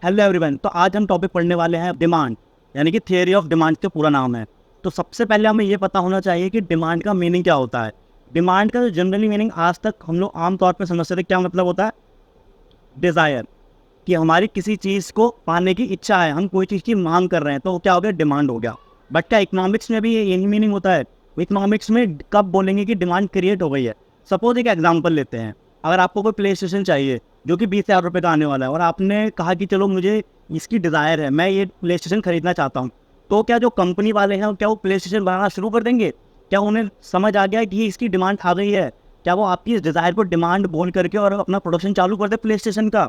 Hello everyone, तो आज हम टॉपिक पढ़ने वाले हैं डिमांड, यानी कि थियरी ऑफ डिमांड का पूरा नाम है। तो सबसे पहले हमें ये पता होना चाहिए कि डिमांड का मीनिंग क्या होता है। डिमांड का जो जनरली मीनिंग आज तक हम लोग आम तौर पर समझते थे, क्या मतलब होता है? डिज़ायर, कि हमारी किसी चीज़ को पाने की इच्छा है, हम कोई चीज़ की मांग कर रहे हैं, तो क्या हो गया? डिमांड हो गया। बट क्या इकोनॉमिक्स में भी यही मीनिंग होता है? इकोनॉमिक्स में कब बोलेंगे कि डिमांड क्रिएट हो गई है? सपोज एक एग्जांपल लेते हैं, अगर आपको कोई प्ले स्टेशन चाहिए जो कि 20,000 रुपये का आने वाला है, और आपने कहा कि चलो मुझे इसकी डिज़ायर है, मैं ये प्ले स्टेशन खरीदना चाहता हूँ, तो क्या जो कंपनी वाले हैं क्या वो प्ले स्टेशन बनाना शुरू कर देंगे? क्या उन्हें समझ आ गया कि इसकी डिमांड आ गई है? क्या वो आपकी इस डिज़ायर को डिमांड बोल करके और अपना प्रोडक्शन चालू कर दे प्ले स्टेशन का?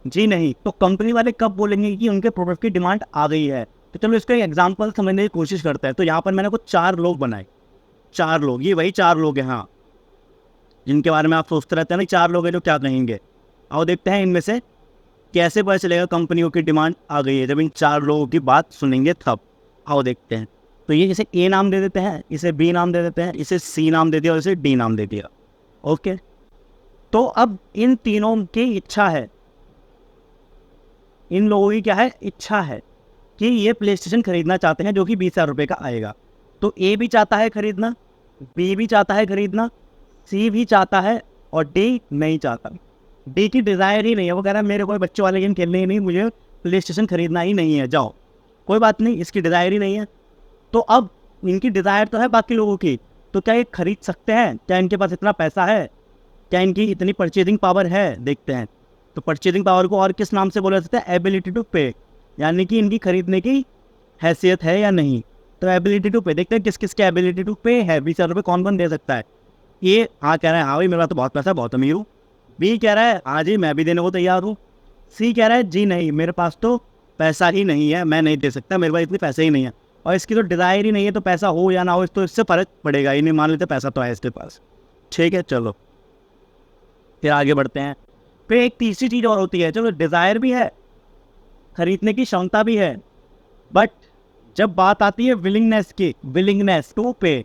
जी नहीं। तो कंपनी वाले कब बोलेंगे कि उनके प्रोडक्ट की डिमांड आ गई है? तो चलो इसका एक एग्जांपल समझने की कोशिश करते हैं। तो यहाँ पर मैंने कुछ 4 लोग बनाए। 4 लोग, ये वही 4 लोग हैं, हाँ, जिनके बारे में आप सोचते रहते हैं ना, 4 लोग हैं जो क्या कहेंगे। आओ देखते हैं इनमें से कैसे पता चलेगा कंपनियों की डिमांड आ गई है, जब इन 4 लोगों की बात सुनेंगे तब। आओ देखते हैं। तो ये इसे ए नाम दे देते हैं, इसे बी नाम दे देते हैं, इसे सी नाम दे दिया और इसे डी नाम दे दिया। ओके, तो अब इन तीनों की इच्छा है, इन लोगों की क्या है? इच्छा है कि ये प्ले स्टेशन खरीदना चाहते हैं जो कि 20,000 रुपये का आएगा। तो ए भी चाहता है खरीदना, बी भी चाहता है खरीदना, सी भी चाहता है और डी नहीं चाहता। डी की डिज़ायर ही नहीं है, वो कह रहा है मेरे कोई बच्चों वाले गेम खेलने ही नहीं, मुझे प्ले स्टेशन खरीदना ही नहीं है, जाओ। कोई बात नहीं, इसकी डिज़ायर ही नहीं है। तो अब इनकी डिज़ायर तो है बाकी लोगों की, तो क्या ये खरीद सकते हैं? क्या इनके पास इतना पैसा है? क्या इनकी इतनी परचेजिंग पावर है? देखते हैं। तो परचेजिंग पावर को और किस नाम से बोला जाता है? एबिलिटी टू पे, यानी कि इनकी खरीदने की हैसियत है या नहीं। तो एबिलिटी टू पे देखते हैं किस किस की एबिलिटी टू पे है। 20,000 रुपये कौन कौन दे सकता है? ये हाँ कह रहा है, हाँ भाई मेरे पास तो बहुत पैसा है, बहुत अमीर हूँ। बी कह रहा है हाँ जी मैं भी देने को तैयार हूँ। सी कह रहा है जी नहीं, मेरे पास तो पैसा ही नहीं है, मैं नहीं दे सकता, मेरे पास इतने पैसे ही नहीं है। और इसकी तो डिज़ायर ही नहीं है, तो पैसा हो या ना हो तो इससे फ़र्क पड़ेगा ही नहीं, मान लेते पैसा तो है इसके पास। ठीक है, चलो फिर आगे बढ़ते हैं। फिर एक तीसरी चीज़ और होती है, चलो डिज़ायर भी है, खरीदने की क्षमता भी है, बट जब बात आती है विलिंगनेस की, विलिंगनेस टू पे,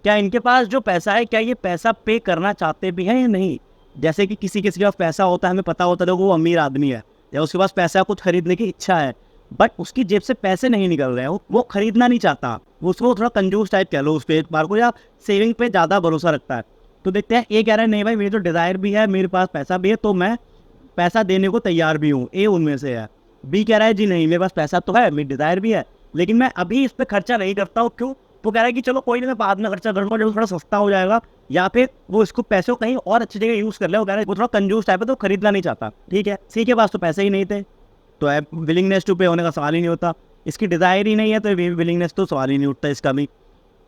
क्या इनके पास जो पैसा है क्या ये पैसा पे करना चाहते भी हैं या नहीं? जैसे कि किसी किसी के पास पैसा होता है, हमें पता होता है वो अमीर आदमी है, या उसके पास पैसा कुछ खरीदने की इच्छा है, बट उसकी जेब से पैसे नहीं निकल रहे हैं, वो खरीदना नहीं चाहता, उसको थोड़ा कंजूस टाइप कह लो उस पे एक बार को, या सेविंग पे ज़्यादा भरोसा रखता है। तो देखते हैं, ए कह रहा है नहीं भाई मेरी तो डिज़ायर भी है, मेरे पास पैसा भी है, तो मैं पैसा देने को तैयार भी हूँ, ए उनमें से है। बी कह रहा है जी नहीं, मेरे पास पैसा तो है, मेरी डिज़ायर भी है, लेकिन मैं अभी इस पर खर्चा नहीं करता हूँ। क्यों? वो कह रहा है कि चलो कोई नहीं, मैं बाद में खर्चा करूँगा जब थोड़ा सस्ता हो जाएगा, या फिर वो इसको पैसे को कहीं और अच्छी जगह यूज़ कर ले। वो कह रहा है वो थोड़ा कंजूस टाइप है, तो खरीदना नहीं चाहता। ठीक है, सी के पास तो पैसे ही नहीं थे, तो विलिंगनेस टू पे होने का सवाल ही नहीं होता। इसकी डिज़ायर ही नहीं है, तो विलिंगनेस तो सवाल ही नहीं उठता इसका भी।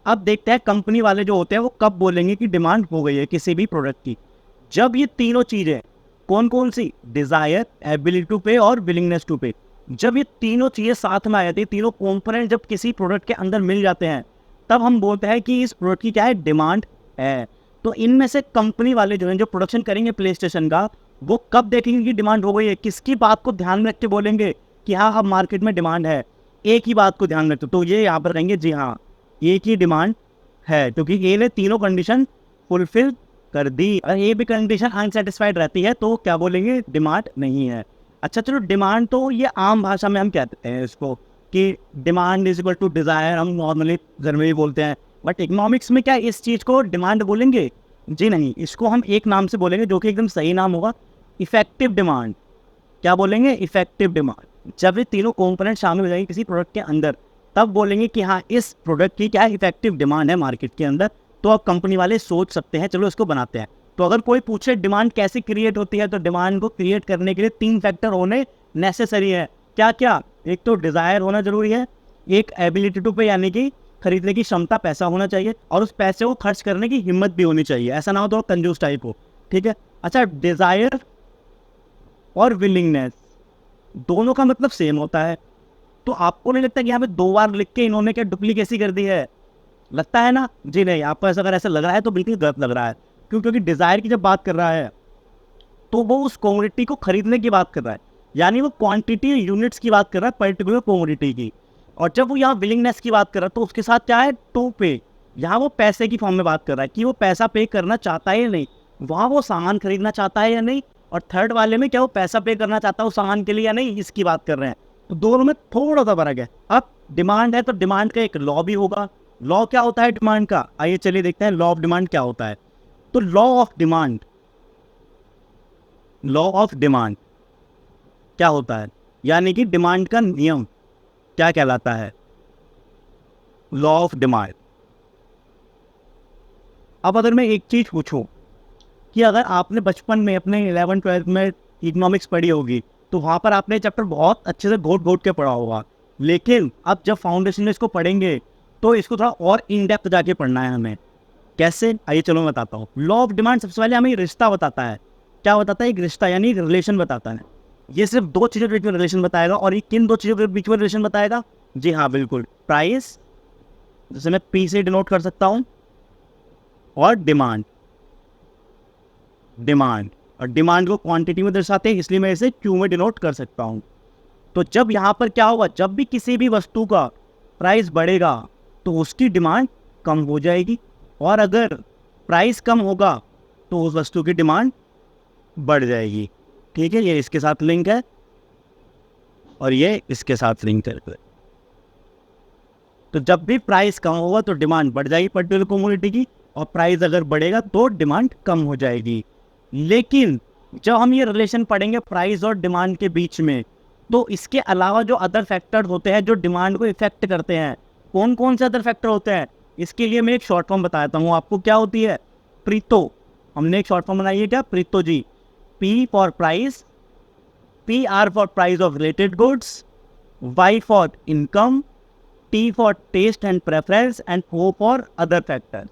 अब देखते हैं कंपनी वाले जो होते हैं वो कब बोलेंगे कि डिमांड हो गई है किसी भी प्रोडक्ट की। जब ये तीनों चीज़ें, कौन कौन सी? डिज़ायर, एबिलिटी टू पे और विलिंगनेस टू पे, जब ये तीनों चीज़ें साथ में आ जाती है, तीनों कंपोनेंट जब किसी प्रोडक्ट के अंदर मिल जाते हैं, तब हम बोलते हैं कि इस प्रोडक्ट की क्या है? डिमांड है। तो इनमें से कंपनी वाले जो हैं, जो प्रोडक्शन करेंगे प्ले स्टेशन का, वो कब देखेंगे कि डिमांड हो गई है? किसकी बात को ध्यान में रख के बोलेंगे कि हाँ अब मार्केट में डिमांड है? एक ही बात को ध्यान रखते, तो ये यहाँ पर कहेंगे जी हाँ एक ही डिमांड है, क्योंकि ए ने तीनों कंडीशन फुलफिल कर दी। अगर ये भी कंडीशन अनसेटिस्फाइड रहती है तो क्या बोलेंगे? डिमांड नहीं है। अच्छा चलो, डिमांड तो ये आम भाषा में हम कहते हैं इसको कि demand is equal to desire, हम नॉर्मली घर में भी बोलते हैं, बट इकोनॉमिक्स में क्या इस चीज़ को डिमांड बोलेंगे? जी नहीं, इसको हम एक नाम से बोलेंगे जो कि एकदम सही नाम होगा, इफेक्टिव डिमांड। क्या बोलेंगे? Effective demand. जब ये तीनों कंपोनेंट शामिल हो जाएंगे किसी प्रोडक्ट के अंदर, तब बोलेंगे कि हाँ इस प्रोडक्ट की क्या इफेक्टिव डिमांड है मार्केट के अंदर। तो अब कंपनी वाले सोच सकते हैं चलो इसको बनाते हैं। तो अगर कोई पूछे डिमांड कैसे क्रिएट होती है, तो डिमांड को क्रिएट करने के लिए 3 फैक्टर होने नेसेसरी है। क्या क्या? एक तो डिज़ायर होना जरूरी है, एक एबिलिटी टू पे यानी कि खरीदने की क्षमता, पैसा होना चाहिए, और उस पैसे को खर्च करने की हिम्मत भी होनी चाहिए, ऐसा ना हो तो कंजूस टाइप हो। ठीक है, अच्छा डिज़ायर और विलिंगनेस दोनों का मतलब सेम होता है, तो आपको नहीं लगता कि यहाँ पे 2 बार लिख के इन्होंने क्या डुप्लीकेसी कर दी है? लगता है ना? जी नहीं, आपको अगर ऐसा लग रहा है तो बिल्कुल गलत लग रहा है। क्यों? क्योंकि डिज़ायर की जब बात कर रहा है तो वो उस कमोडिटी को खरीदने की बात कर रहा है, यानी वो क्वांटिटी यूनिट्स की बात कर रहा है पर्टिकुलर कमोडिटी की। और जब वो यहाँ विलिंगनेस की बात कर रहा है तो उसके साथ क्या है? टू पे, यहाँ वो पैसे की फॉर्म में बात कर रहा है कि वो पैसा पे करना चाहता है या नहीं, वहाँ वो सामान खरीदना चाहता है या नहीं, और थर्ड वाले में क्या वो पैसा पे करना चाहता है उस सामान के लिए या नहीं, इसकी बात कर रहे हैं। तो दोनों में थोड़ा सा फर्क है। अब डिमांड है तो डिमांड का एक लॉ भी होगा। लॉ क्या होता है डिमांड का, आइए चलिए देखते हैं लॉ ऑफ डिमांड क्या होता है। तो law of demand, law of demand क्या होता है, यानी कि डिमांड का नियम क्या कहलाता है, लॉ ऑफ डिमांड। अब अगर मैं एक चीज पूछूं कि अगर आपने बचपन में अपने 11th-12th में इकोनॉमिक्स पढ़ी होगी तो वहाँ पर आपने चैप्टर बहुत अच्छे से घोट घोट के पढ़ा होगा, लेकिन अब जब फाउंडेशन में इसको पढ़ेंगे तो इसको थोड़ा और इन डेप्थ जाके पढ़ना है हमें। कैसे, आइए चलो मैं बताता हूँ। लॉ ऑफ डिमांड सबसे पहले हमें रिश्ता बताता है। क्या बताता है, एक रिश्ता यानी एक रिलेशन बताता है। ये सिर्फ दो चीज़ों के बीच में रिलेशन बताएगा, और ये किन दो चीज़ों के बीच में रिलेशन बताएगा, जी हाँ बिल्कुल, प्राइस जिसे मैं पी से डिनोट कर सकता हूँ, और डिमांड। डिमांड और डिमांड को क्वांटिटी में दर्शाते हैं, इसलिए मैं इसे क्यू में डिनोट कर सकता हूँ। तो जब यहाँ पर क्या होगा, जब भी किसी भी वस्तु का प्राइस बढ़ेगा तो उसकी डिमांड कम हो जाएगी, और अगर प्राइस कम होगा तो उस वस्तु की डिमांड बढ़ जाएगी। ठीक है, ये इसके साथ लिंक है और ये इसके साथ लिंक है। तो जब भी प्राइस कम होगा तो डिमांड बढ़ जाएगी पर्टिकुलर कमोडिटी की, और प्राइस अगर बढ़ेगा तो डिमांड कम हो जाएगी। लेकिन जब हम ये रिलेशन पढ़ेंगे प्राइस और डिमांड के बीच में, तो इसके अलावा जो अदर फैक्टर होते हैं जो डिमांड को इफेक्ट करते हैं, कौन कौन से अदर फैक्टर होते हैं, इसके लिए मैं एक शॉर्ट फॉर्म बताता हूँ आपको। क्या होती है, प्रीतो। हमने एक शॉर्ट फॉर्म बनाई है, क्या, Preeto ji. P for price, P R for price of related goods, Y for income, T for taste and preference, and O for other factor.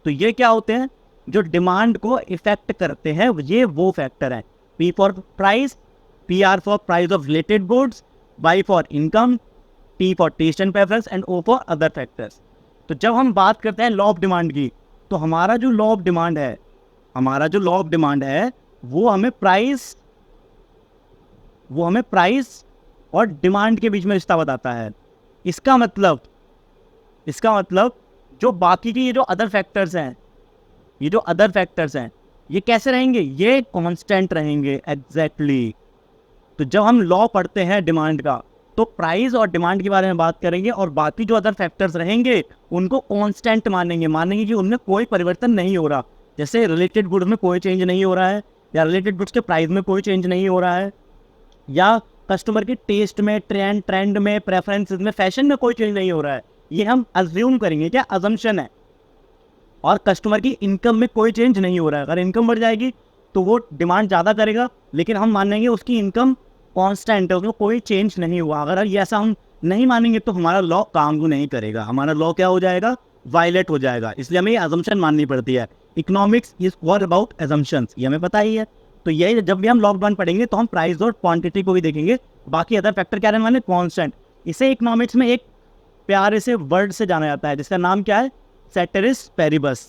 तो ये क्या होते हैं, जो डिमांड को इफेक्ट करते हैं, ये वो फैक्टर हैं। P for price, P R for price of related goods, Y for income, T for taste and preference, and O for other factors. तो जब हम बात करते हैं लॉ ऑफ डिमांड की, तो हमारा जो लॉ ऑफ डिमांड है, हमारा जो लॉ ऑफ डिमांड है वो हमें प्राइस और डिमांड के बीच में रिश्ता बताता है। इसका मतलब जो बाकी की ये जो अदर फैक्टर्स हैं, ये कैसे रहेंगे, ये कांस्टेंट रहेंगे। एग्जैक्टली। तो जब हम लॉ पढ़ते हैं डिमांड का, तो प्राइस और डिमांड के बारे में बात करेंगे, और बाकी जो अदर फैक्टर्स रहेंगे उनको कांस्टेंट मानेंगे कि उनमें कोई परिवर्तन नहीं हो रहा। जैसे रिलेटेड गुड्स में कोई चेंज नहीं हो रहा है, या रिलेटेड गुड्स के प्राइस में कोई चेंज नहीं हो रहा है, या कस्टमर की टेस्ट में, ट्रेंड में, प्रेफरेंसेस में, फैशन में कोई चेंज नहीं हो रहा है। ये हम अज्यूम करेंगे, क्या अजम्पशन है। और कस्टमर की इनकम में कोई चेंज नहीं हो रहा है। अगर इनकम बढ़ जाएगी तो वो डिमांड ज़्यादा करेगा, लेकिन हम मानेंगे उसकी इनकम कांस्टेंट है, उसमें कोई चेंज नहीं हुआ। अगर ये ऐसा हम नहीं मानेंगे तो हमारा लॉ काम नहीं करेगा, हमारा लॉ क्या हो जाएगा, वायलेट हो जाएगा। इसलिए हमें ये अजम्पशन माननी पड़ती है। Economics is all about assumptions, ये हमें पता ही है। तो ये जब भी हम लॉ ऑफ डिमांड पढ़ेंगे तो हम प्राइस और क्वांटिटी को भी देखेंगे, बाकी अदर फैक्टर क्या रहने वाले, कांस्टेंट। इसे इकोनॉमिक्स में एक प्यारे से वर्ड से जाना जाता है जिसका नाम क्या है, सेटेरिस पेरिबस।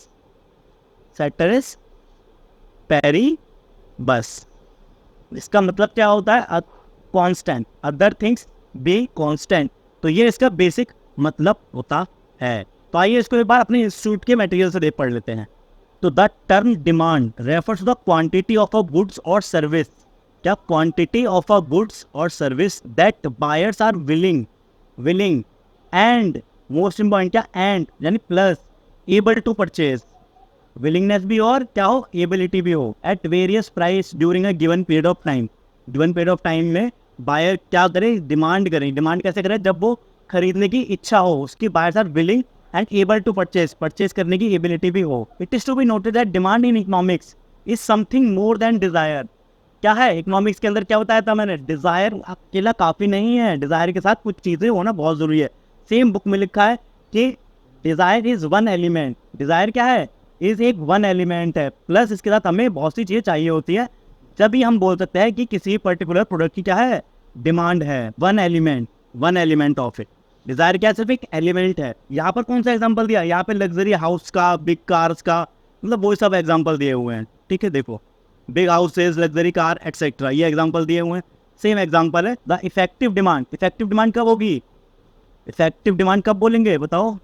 सेटेरिस पेरिबस, इसका मतलब क्या होता है, constant, other things be constant. तो ये इसका बेसिक मतलब होता है। तो आइए इसको एक बार अपने इंस्टीट्यूट के मटेरियल से देख पढ़ लेते हैं। तो the term demand refers to the quantity of a goods और सर्विस, क्या, क्वांटिटी ऑफ अ गुड्स और service that buyers are willing and most important क्या, एंड यानी plus, able to purchase, willingness भी और क्या हो, एबिलिटी भी हो, at various price during a given period of time. Given period of time में बायर क्या करे, डिमांड करें। डिमांड कैसे करें, जब वो खरीदने की इच्छा हो, उसकी buyers are willing and able to purchase करने की एबिलिटी भी हो। It is to be noted that demand in economics is something more than desire. क्या है, इकोनॉमिक्स के अंदर क्या बताया था मैंने, डिजायर अकेला काफी नहीं है, डिजायर के साथ कुछ चीजें होना बहुत जरूरी है। सेम बुक में लिखा है कि desire is one element. Desire क्या है, इज एक वन एलिमेंट है, प्लस इसके साथ हमें बहुत सी चीजें चाहिए होती है, जब ही हम बोल सकते हैं कि किसी पर्टिकुलर प्रोडक्ट की क्या है, डिमांड है। One element of it. Desire क्या, सिर्फ एक एलिमेंट है। यहाँ पर कौन सा एग्जांपल दिया, यहाँ पे लग्जरी हाउस का, बिग कार्स का, मतलब वो सब एग्जांपल दिए हुए हैं। ठीक है, देखो, big houses, luxury car etcetera, ये एग्जांपल दिए हुए हैं। सेम एग्जांपल है the effective demand. Effective demand कब होगी, इफेक्टिव डिमांड कब बोलेंगे, बताओ।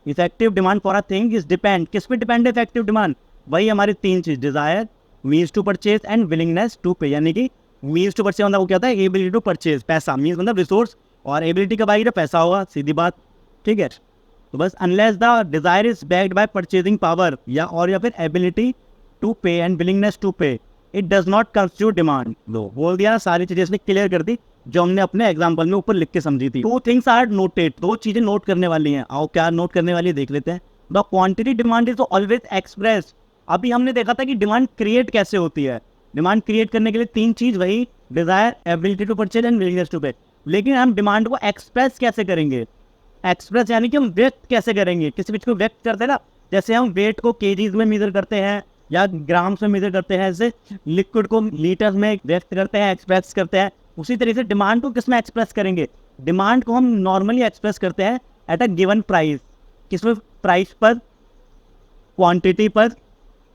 Effective demand for a thing is depend, किस पे डिपेंड है इफेक्टिव डिमांड, वही हमारी तीन चीज, desire, means to purchase and willingness to pay, यानी कि मीन्स टू परचेज मतलब वो क्या होता है, एबिलिटी टू परचेज, पैसा, मीन्स मतलब रिसोर्स, और एबिलिटी कब आएगी, पैसा होगा, सीधी बात, ठीक है। तो बस unless the desire is backed by purchasing power या फिर ability to pay and willingness to pay, it does not constitute demand. लो बोल दिया, सारी चीजें इसने क्लियर कर दी जो हमने अपने एग्जाम्पल में ऊपर लिख के समझी थी। टू थिंग्स आर नोटेड, दो चीजें नोट करने वाली हैं। आओ क्या नोट करने वाली है देख लेते हैं। The quantity demand is always express. अभी हमने देखा था कि डिमांड क्रिएट कैसे होती है। डिमांड क्रिएट करने के लिए तीन चीज, वही desire, ability to purchase and willingness to pay. लेकिन हम डिमांड को एक्सप्रेस कैसे करेंगे? एक्सप्रेस यानी कि हम व्यक्त कैसे करेंगे, किसी चीज को व्यक्त करते हैं ना, जैसे हम वेट को केजीज में मेजर करते हैं या ग्राम्स में मेजर करते हैं, ऐसे लिक्विड को लीटर्स में व्यक्त करते हैं, एक्सप्रेस करते हैं। उसी तरीके से डिमांड को किस में एक्सप्रेस करेंगे? डिमांड को हम नॉर्मली एक्सप्रेस करते हैं एट अ गिवन प्राइस। किसमें? प्राइस पर, क्वांटिटी पर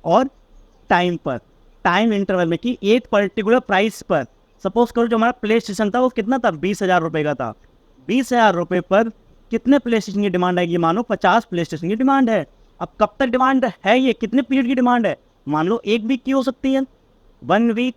और टाइम पर, टाइम इंटरवल में, कि एक पर्टिकुलर प्राइस पर। सपोज करो जो हमारा प्ले स्टेशन था वो कितना था, 20,000 रुपये का था। 20,000 रुपये पर कितने प्ले स्टेशन की डिमांड आएगी? मानो 50 प्ले स्टेशन की डिमांड है। अब कब तक डिमांड है, ये कितने पीरियड की डिमांड है? मान लो 1 वीक की हो सकती है, 1 वीक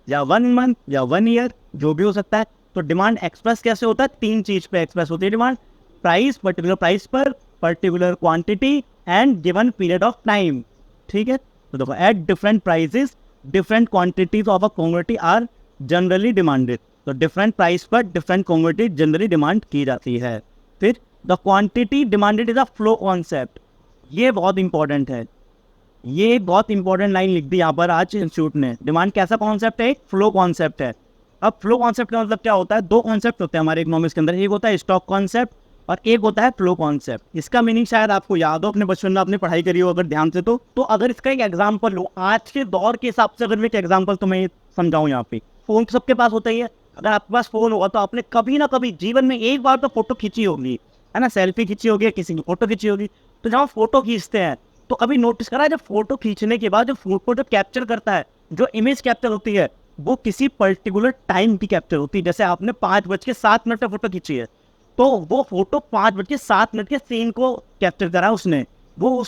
या 1 मंथ या 1 ईयर, जो भी हो सकता है। तो डिमांड एक्सप्रेस कैसे होता है? तीन चीज पे एक्सप्रेस होती है डिमांड। प्राइस, पर्टिकुलर प्राइस पर, particular quantity and given period of time. ठीक है, तो देखो at different prices different quantities of a commodity are generally demanded. तो डिफरेंट प्राइस पर डिफरेंट कमोडिटी जनरली डिमांड की जाती है। फिर the quantity demanded is a flow concept. ये बहुत इंपॉर्टेंट है, ये बहुत इंपॉर्टेंट लाइन लिख दी यहाँ पर आज इंस्टीट्यूट ने। डिमांड कैसा कॉन्सेप्ट है? फ्लो कॉन्सेप्ट है। अब फ्लो कॉन्सेप्ट का मतलब क्या होता है? दो कॉन्सेप्ट होते हैं हमारे इकोनॉमिक्स के अंदर, एक होता है स्टॉक कॉन्सेप्ट और एक होता है फ्लो कॉन्सेप्ट। इसका मीनिंग शायद आपको याद हो, अपने बचपन में आपने पढ़ाई करी हो अगर ध्यान से तो अगर इसका एक एग्जाम्पल लो आज के दौर के हिसाब से, अगर मैं एक एग्जाम्पल तुम्हें समझाऊं यहाँ पे, फोन तो सबके पास होता ही है। अगर आपके पास फोन होगा तो आपने कभी ना कभी जीवन में एक बार तो फोटो खींची होगी, है ना, सेल्फी खींची होगी, किसी की फोटो खींची होगी। तो जब हम फोटो खींचते हैं तो कभी नोटिस करा है, जब फोटो खींचने के बाद जो फोटो जो कैप्चर करता है, जो इमेज कैप्चर होती है, वो किसी पर्टिकुलर टाइम की कैप्चर होती है। जैसे आपने 5:07 पर फोटो खींची है, तो वो फोटो 5:07 के सीन को कैप्चर करा उसने, वो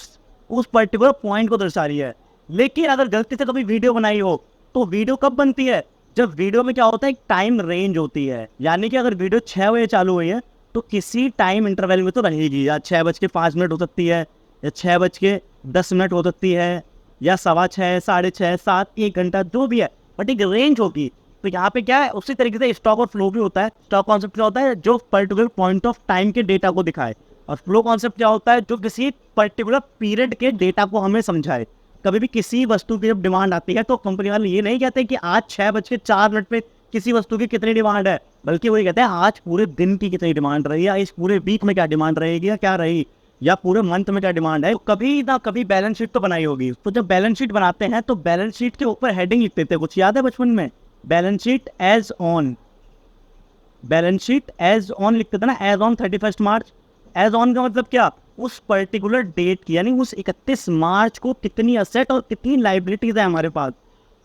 उस पर्टिकुलर पॉइंट को दर्शा रही है। लेकिन अगर गलती से कभी वीडियो बनाई हो तो वीडियो कब बनती है? जब वीडियो में क्या होता है, एक टाइम रेंज होती है। यानी कि अगर वीडियो 6 बजे चालू हुई है तो किसी टाइम इंटरवल में तो रहेगी, या 6:05 हो सकती है, या 6:10 हो सकती है, या 6:15, 6:30, 7, 1 घंटा, जो भी है, बट एक रेंज होगी। तो यहाँ पे क्या है, उसी तरीके से स्टॉक और फ्लो भी होता है। स्टॉक कॉन्सेप्ट क्या होता है? जो पर्टिकुलर पॉइंट ऑफ टाइम के डेटा को दिखाए, और फ्लो कॉन्सेप्ट क्या होता है? जो किसी पर्टिकुलर पीरियड के डेटा को हमें समझाए। कभी भी किसी वस्तु की जब डिमांड आती है तो कंपनी वाले ये नहीं कहते कि आज 6:04 पे किसी वस्तु की कितनी डिमांड है, बल्कि वही कहते हैं आज पूरे दिन की कितनी डिमांड रही है, इस पूरे वीक में क्या डिमांड रहेगी या क्या रही, या पूरे मंथ में क्या डिमांड है। तो कभी ना कभी बैलेंस शीट तो बनाई होगी। तो जब बैलेंस शीट बनाते हैं तो बैलेंस शीट के ऊपर हेडिंग लिखते थे, कुछ याद है बचपन में? Balance sheet as on, balance sheet as on लिखते थे ना, as on 31 March. As on का मतलब क्या? उस पर्टिकुलर डेट की, यानी उस 31 मार्च को कितनी असेट और कितनी लाइबिलिटीज है हमारे पास।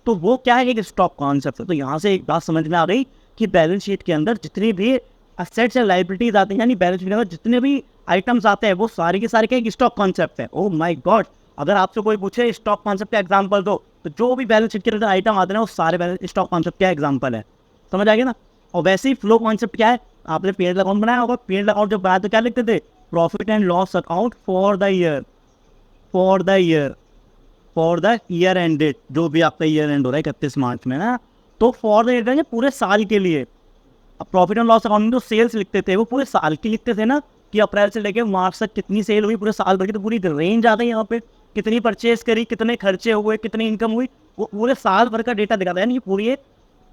तो वो क्या है? एक स्टॉक कॉन्सेप्ट है। तो यहाँ से एक बात समझ में आ रही कि बैलेंस शीट के अंदर जितनी भी असेट्स या लाइबिलिटीज आते हैं, यानी बैलेंस शीट के अंदर जितने भी आइटम्स आते हैं, वो सारे के सारे का एक स्टॉक कॉन्सेप्ट है। ओह माय गॉड, अगर आपसे कोई पूछे स्टॉक कॉन्सेप्ट का एग्जांपल दो, तो जो भी बैलेंस शीट के अंदर आइटम आते हैं वो सारे बैलेंस स्टॉक कॉन्सेप्ट का एग्जांपल है। समझ आ गया ना? और वैसे ही फ्लो कॉन्सेप्ट क्या है? आपने पीएनएल अकाउंट बनाया होगा, पीएनएल अकाउंट जब बनाया तो क्या लिखते थे? Profit and loss account for the year, for the year, for the year ended, जो भी आपका ईयर एंड हो रहा है 31 मार्च में ना, तो फॉर द ईयर पूरे साल के लिए। अब प्रॉफिट एंड लॉस अकाउंट में जो सेल्स लिखते थे वो पूरे साल की लिखते थे ना, कि अप्रैल से लेके मार्च तक कितनी सेल हुई पूरे साल भर की। तो पूरी रेंज आ गई यहाँ पे, कितनी परचेज करी, कितने खर्चे हुए, कितनी इनकम हुई, वो पूरे साल भर का डेटा दिखाता है। यानी पूरी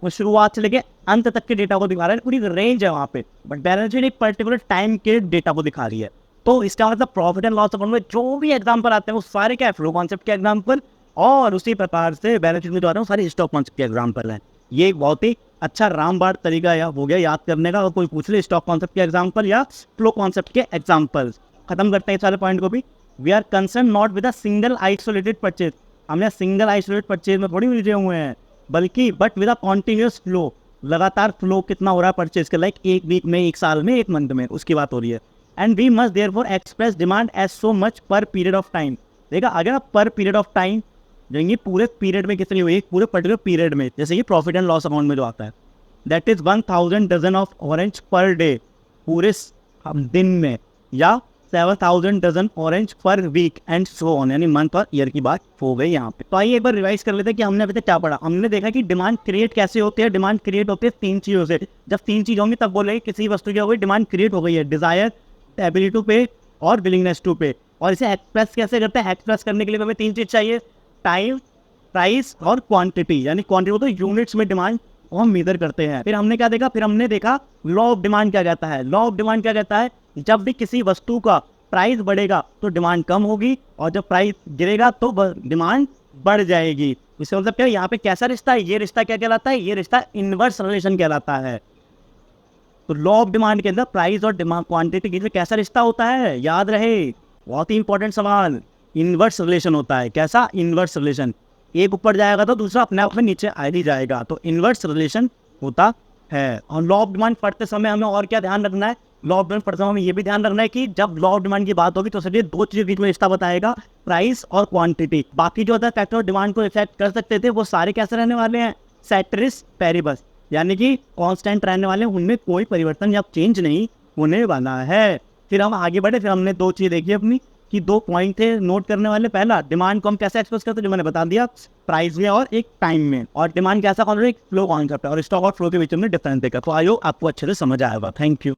वो शुरुआत से लेके अंत तक के डेटा को दिखा रहा है, पूरी रेंज है वहाँ पे। बट बैलेंस शीट एक पर्टिकुलर टाइम के डेटा को दिखा रही है। तो इसका मतलब प्रॉफिट एंड लॉस अकाउंट में जो भी एग्जाम्पल आते हैं वो सारे क्या है? फ्लो कॉन्सेप्ट के एग्जाम्पल। और उसी प्रकार से बैलेंस शीट में जो आ रहे हैं सारे स्टॉक कॉन्सेप्ट के एग्जाम्पल हैं। ये एक बहुत ही अच्छा रामबाण तरीका या हो गया याद करने का। और कोई पूछ ले स्टॉक कॉन्सेप्ट के एग्जाम्पल या फ्लो कॉन्सेप्ट के एग्जाम्पल। खत्म करते हैं सारे पॉइंट को भी। We are concern not with a single isolated purchase, हमने सिंगल आइसोलेटेड परचेज में थोड़ी उलझे हुए हैं, बल्कि but with a continuous flow, लगातार फ्लो कितना हो रहा है परचेज का, लाइक एक वीक में, एक साल में, एक मंथ में, उसकी बात हो रही है। And we must therefore express demand as so much per period of time. देखा अगर आप पर पीरियड ऑफ टाइम ये पूरे पीरियड में कितनी हुई, पूरे पर्टिकुलर पीरियड में, जैसे कि प्रॉफिट एंड लॉस अकाउंट में जो आता है, that is 1000 dozen of orange per day, पूरे दिन में, या 7000 dozen orange per week and so on, यानी मंथ और ईयर की बात हो गई यहाँ पे। तो आइए एक बार रिवाइज कर लेते हैं कि हमने अभी तक क्या पढ़ा। हमने देखा कि डिमांड क्रिएट कैसे होती है। डिमांड क्रिएट होती है 3 चीज़ों से। जब 3 चीज़ होंगी तब बोलेंगे किसी वस्तु की हो गई डिमांड क्रिएट हो गई है, डिजायर, एबिलिटी टू पे और विलिंगनेस टू पे। और इसे एक्सप्रेस कैसे करते हैं, एक्सप्रेस करने के लिए हमें 3 चीज़ चाहिए, टाइम, प्राइस और क्वांटिटी, यानी क्वांटिटी तो यूनिट्स में डिमांड को हम मेजर करते हैं। फिर हमने क्या देखा, फिर हमने देखा लॉ ऑफ डिमांड क्या कहता है। लॉ ऑफ डिमांड क्या कहता है, जब भी किसी वस्तु का प्राइस बढ़ेगा तो डिमांड कम होगी, और जब प्राइस गिरेगा तो डिमांड बढ़ जाएगी। इसका मतलब क्या है, यहाँ पे कैसा रिश्ता है, ये रिश्ता क्या कहलाता है, ये रिश्ता इनवर्स रिलेशन कहलाता है। तो लॉ ऑफ डिमांड के अंदर प्राइस और डिमांड क्वांटिटी के बीच में कैसा रिश्ता होता है, याद रहे, बहुत ही इंपॉर्टेंट सवाल, इनवर्स रिलेशन होता है। कैसा इनवर्स रिलेशन, एक ऊपर जाएगा तो दूसरा अपने आप में नीचे आ ही जाएगा, तो इनवर्स रिलेशन होता है। और लॉ ऑफ डिमांड पढ़ते समय हमें और क्या ध्यान रखना है, लॉ ऑफ डिमांड पढ़ते समय हमें ये भी ध्यान रखना है कि जब लॉ ऑफ डिमांड की बात होगी तो सिर्फ 2 चीज़ों के बीच में रिश्ता बताएगा, प्राइस और क्वांटिटी। बाकी जो अदर फैक्टर डिमांड को इफेक्ट कर सकते थे वो सारे कैसे रहने वाले हैं, सेटरिस पेरिबस, यानी कि कांस्टेंट रहने वाले हैं, उनमें कोई परिवर्तन या चेंज नहीं होने वाला है। फिर हम आगे बढ़े, फिर हमने 2 चीज़ देखी अपनी कि 2 पॉइंट थे नोट करने वाले। पहला, डिमांड को हम कैसे एक्सप्रेस करते हैं, जो मैंने बता दिया, प्राइस में और एक टाइम में। और डिमांड कैसा कॉन्सेप्ट, एक फ्लो कॉन्सेप्ट है, और स्टॉक और फ्लो के बीच में डिफरेंस देखा। तो आई होप आपको अच्छे से समझ आएगा। Thank you.